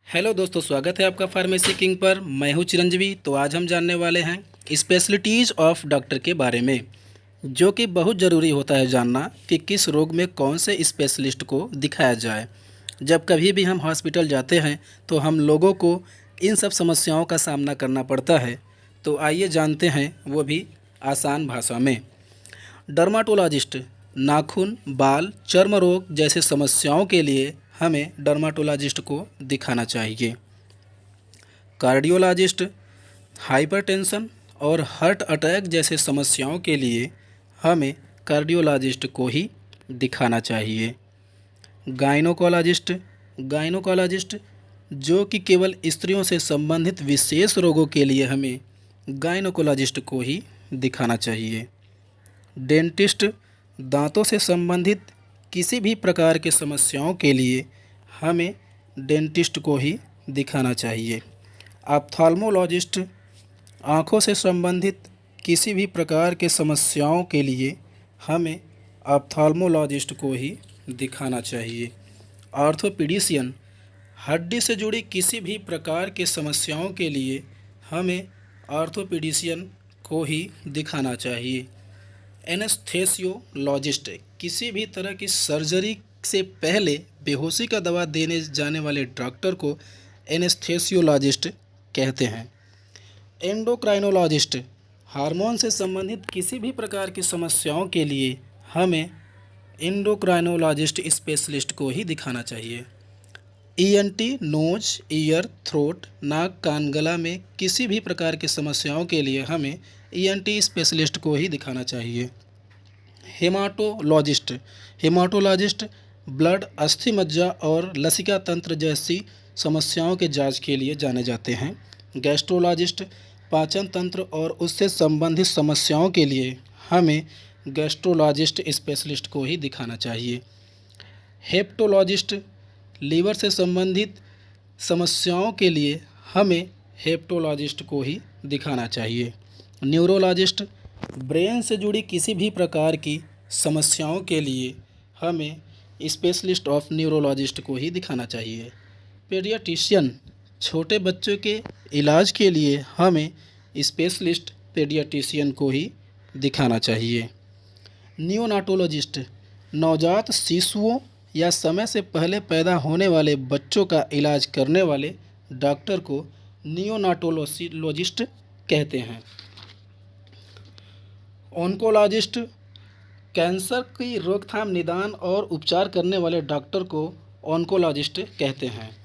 Hello दोस्तों, स्वागत है आपका फार्मेसी किंग पर। मैं हूं चिरंजीवी। तो आज हम जानने वाले हैं स्पेशलिटीज़ ऑफ डॉक्टर के बारे में, जो कि बहुत ज़रूरी होता है जानना कि किस रोग में कौन से स्पेशलिस्ट को दिखाया जाए। जब कभी भी हम हॉस्पिटल जाते हैं तो हम लोगों को इन सब समस्याओं का सामना करना पड़ता है। तो आइए जानते हैं, वो भी आसान भाषा में। डर्माटोलॉजिस्ट नाखून, बाल, चर्म रोग जैसे समस्याओं के लिए हमें डर्माटोलॉजिस्ट को दिखाना चाहिए। कार्डियोलॉजिस्ट हाइपरटेंशन और हार्ट अटैक जैसे समस्याओं के लिए हमें कार्डियोलॉजिस्ट को ही दिखाना चाहिए। गायनोकोलॉजिस्ट जो कि केवल स्त्रियों से संबंधित विशेष रोगों के लिए हमें गायनोकोलॉजिस्ट को ही दिखाना चाहिए। डेंटिस्ट दांतों से संबंधित किसी भी प्रकार के समस्याओं के लिए हमें डेंटिस्ट को ही दिखाना चाहिए। ऑप्थाल्मोलॉजिस्ट आँखों से संबंधित किसी भी प्रकार के समस्याओं के लिए हमें ऑप्थाल्मोलॉजिस्ट को ही दिखाना चाहिए। ऑर्थोपीडिशियन हड्डी से जुड़ी किसी भी प्रकार के समस्याओं के लिए हमें ऑर्थोपीडिशियन को ही दिखाना चाहिए। एनेस्थेसियोलॉजिस्ट किसी भी तरह की सर्जरी से पहले बेहोशी का दवा देने जाने वाले डॉक्टर को एनेस्थेसियोलॉजिस्ट कहते हैं। एंडोक्राइनोलॉजिस्ट हार्मोन से संबंधित किसी भी प्रकार की समस्याओं के लिए हमें एंडोक्राइनोलॉजिस्ट स्पेशलिस्ट को ही दिखाना चाहिए। ईएनटी नोज, ईयर, थ्रोट, नाक, कान, गला में किसी भी प्रकार की समस्याओं के लिए हमें ईएनटी स्पेशलिस्ट को ही दिखाना चाहिए। हेमाटोलॉजिस्ट ब्लड, अस्थि मज्जा और लसिका तंत्र जैसी समस्याओं के जांच के लिए जाने जाते हैं। गैस्ट्रोलॉजिस्ट पाचन तंत्र और उससे संबंधित समस्याओं के लिए हमें गैस्ट्रोलॉजिस्ट स्पेशलिस्ट को ही दिखाना चाहिए। हेप्टोलॉजिस्ट लीवर से संबंधित समस्याओं के लिए हमें हेप्टोलॉजिस्ट को ही दिखाना चाहिए। न्यूरोलॉजिस्ट ब्रेन से जुड़ी किसी भी प्रकार की समस्याओं के लिए हमें स्पेशलिस्ट ऑफ न्यूरोलॉजिस्ट को ही दिखाना चाहिए। पेडियाट्रिशियन छोटे बच्चों के इलाज के लिए हमें स्पेशलिस्ट पेडियाट्रिशियन को ही दिखाना चाहिए। नियोनाटोलॉजिस्ट नवजात शिशुओं या समय से पहले पैदा होने वाले बच्चों का इलाज करने वाले डॉक्टर को नियोनाटोलॉजिस्ट कहते हैं। ऑन्कोलॉजिस्ट कैंसर की रोकथाम, निदान और उपचार करने वाले डॉक्टर को ऑन्कोलॉजिस्ट कहते हैं।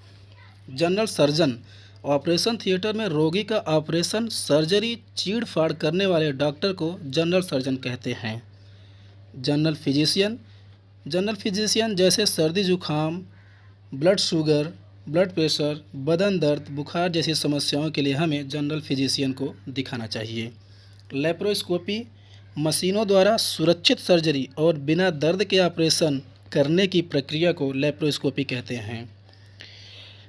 जनरल सर्जन ऑपरेशन थिएटर में रोगी का ऑपरेशन, सर्जरी, चीड़ फाड़ करने वाले डॉक्टर को जनरल सर्जन कहते हैं। जनरल फिजिशियन जैसे सर्दी जुखाम, ब्लड शुगर, ब्लड प्रेशर, बदन दर्द, बुखार जैसी समस्याओं के लिए हमें जनरल फिजिशियन को दिखाना चाहिए। लेप्रोस्कोपी मशीनों द्वारा सुरक्षित सर्जरी और बिना दर्द के ऑपरेशन करने की प्रक्रिया को लेप्रोस्कोपी कहते हैं।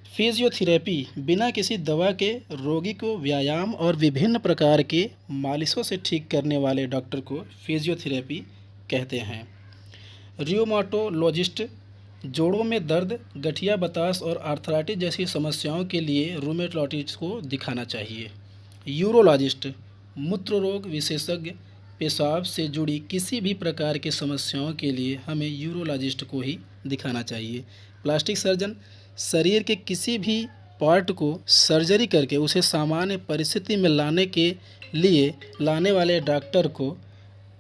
फिजियोथेरेपी बिना किसी दवा के रोगी को व्यायाम और विभिन्न प्रकार के मालिशों से ठीक करने वाले डॉक्टर को फिजियोथेरेपी कहते हैं। रियोमाटोलॉजिस्ट जोड़ों में दर्द, गठिया बताश और आर्थराइटिस जैसी समस्याओं के लिए रूमेटोलॉजिस्ट को दिखाना चाहिए। यूरोलॉजिस्ट मूत्र रोग विशेषज्ञ पेशाब से जुड़ी किसी भी प्रकार की समस्याओं के लिए हमें यूरोलॉजिस्ट को ही दिखाना चाहिए। प्लास्टिक सर्जन शरीर के किसी भी पार्ट को सर्जरी करके उसे सामान्य परिस्थिति में लाने वाले डॉक्टर को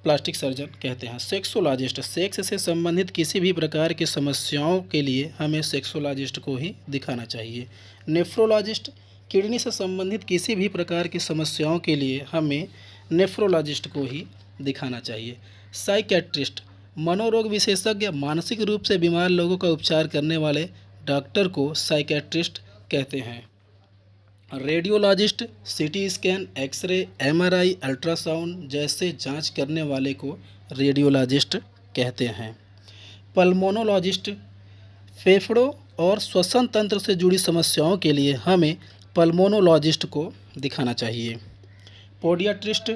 प्लास्टिक सर्जन कहते हैं। सेक्सोलॉजिस्ट सेक्स से संबंधित किसी भी प्रकार की समस्याओं के लिए हमें सेक्सोलॉजिस्ट को ही दिखाना चाहिए। नेफ्रोलॉजिस्ट किडनी से संबंधित किसी भी प्रकार की समस्याओं के लिए हमें नेफ्रोलॉजिस्ट को ही दिखाना चाहिए। साइकेट्रिस्ट मनोरोग विशेषज्ञ मानसिक रूप से बीमार लोगों का उपचार करने वाले डॉक्टर को साइकेट्रिस्ट कहते हैं। Radiologist CT scan, x ray, MRI, ultrasound जैसे जांच करने वाले को रेडियोलॉजिस्ट कहते हैं। पल्मोनोलॉजिस्ट फेफड़ों और श्वसन तंत्र से जुड़ी समस्याओं के लिए हमें पल्मोनोलॉजिस्ट को दिखाना चाहिए। पोडियाट्रिस्ट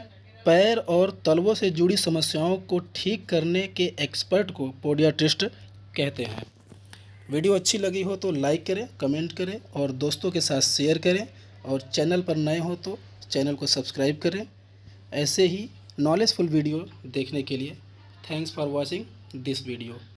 पैर और तलवों से जुड़ी समस्याओं को ठीक करने के एक्सपर्ट को पोडियाट्रिस्ट कहते हैं। वीडियो अच्छी लगी हो तो लाइक करें, कमेंट करें और दोस्तों के साथ शेयर करें। और चैनल पर नए हो तो चैनल को सब्सक्राइब करें ऐसे ही नॉलेजफुल वीडियो देखने के लिए। Thanks for watching this video.